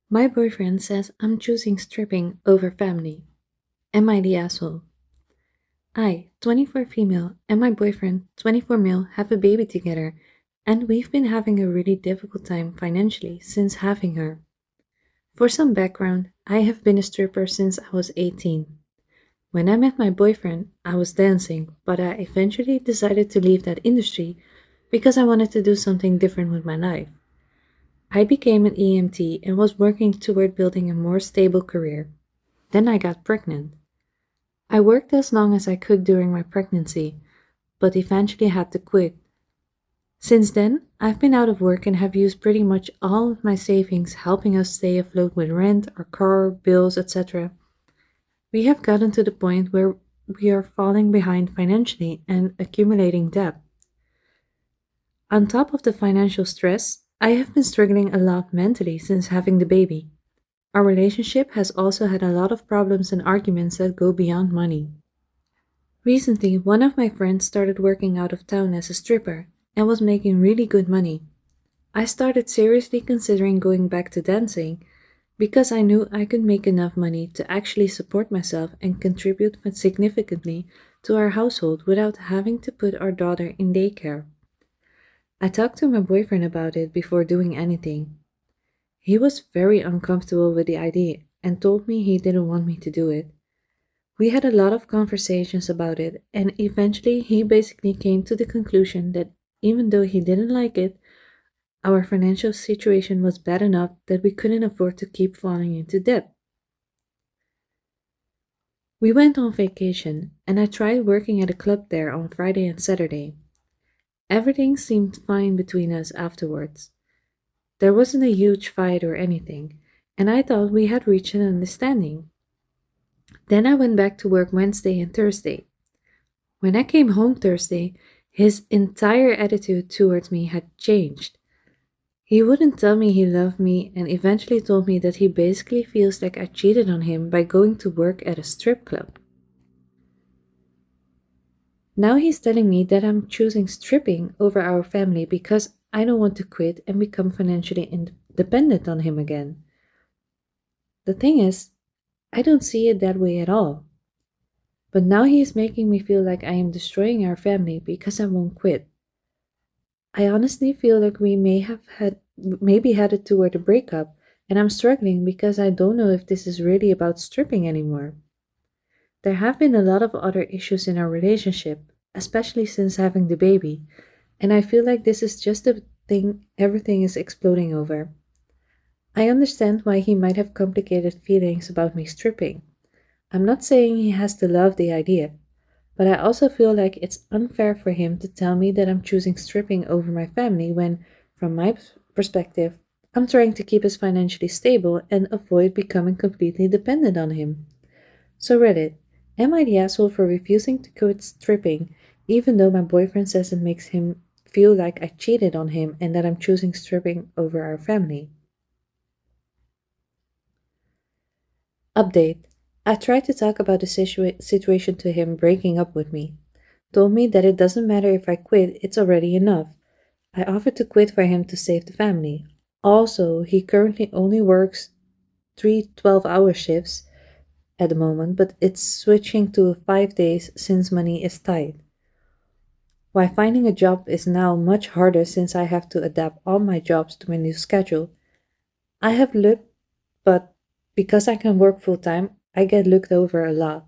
My boyfriend says I'm choosing stripping over family. Am I the asshole? I, 24 female, and my boyfriend, 24 male, have a baby together, and we've been having a really difficult time financially since having her. For some background, I have been a stripper since I was 18. When I met my boyfriend, I was dancing, but I eventually decided to leave that industry because I wanted to do something different with my life. I became an EMT and was working toward building a more stable career. Then I got pregnant. I worked as long as I could during my pregnancy, but eventually had to quit. Since then, I've been out of work and have used pretty much all of my savings helping us stay afloat with rent, our car, bills, etc. We have gotten to the point where we are falling behind financially and accumulating debt. On top of the financial stress, I have been struggling a lot mentally since having the baby. Our relationship has also had a lot of problems and arguments that go beyond money. Recently, one of my friends started working out of town as a stripper and was making really good money. I started seriously considering going back to dancing because I knew I could make enough money to actually support myself and contribute significantly to our household without having to put our daughter in daycare. I talked to my boyfriend about it before doing anything. He was very uncomfortable with the idea and told me he didn't want me to do it. We had a lot of conversations about it, and eventually he basically came to the conclusion that even though he didn't like it, our financial situation was bad enough that we couldn't afford to keep falling into debt. We went on vacation, and I tried working at a club there on Friday and Saturday. Everything seemed fine between us afterwards. There wasn't a huge fight or anything, and I thought we had reached an understanding. Then I went back to work Wednesday and Thursday. When I came home Thursday, his entire attitude towards me had changed. He wouldn't tell me he loved me and eventually told me that he basically feels like I cheated on him by going to work at a strip club. Now he's telling me that I'm choosing stripping over our family because I don't want to quit and become financially independent on him again. The thing is, I don't see it that way at all. But now he is making me feel like I am destroying our family because I won't quit. I honestly feel like we may have had maybe headed toward a breakup, and I'm struggling because I don't know if this is really about stripping anymore. There have been a lot of other issues in our relationship, especially since having the baby, and I feel like this is just the thing everything is exploding over. I understand why he might have complicated feelings about me stripping. I'm not saying he has to love the idea, but I also feel like it's unfair for him to tell me that I'm choosing stripping over my family when, from my perspective, I'm trying to keep us financially stable and avoid becoming completely dependent on him. So, Reddit, am I the asshole for refusing to quit stripping, even though my boyfriend says it makes him feel like I cheated on him and that I'm choosing stripping over our family? Update. I tried to talk about the situation to him breaking up with me. Told me that it doesn't matter if I quit, it's already enough. I offered to quit for him to save the family. Also, he currently only works three 12-hour shifts at the moment, but it's switching to 5 days since money is tight. While finding a job is now much harder since I have to adapt all my jobs to my new schedule. I have looked, but because I can work full time, I get looked over a lot.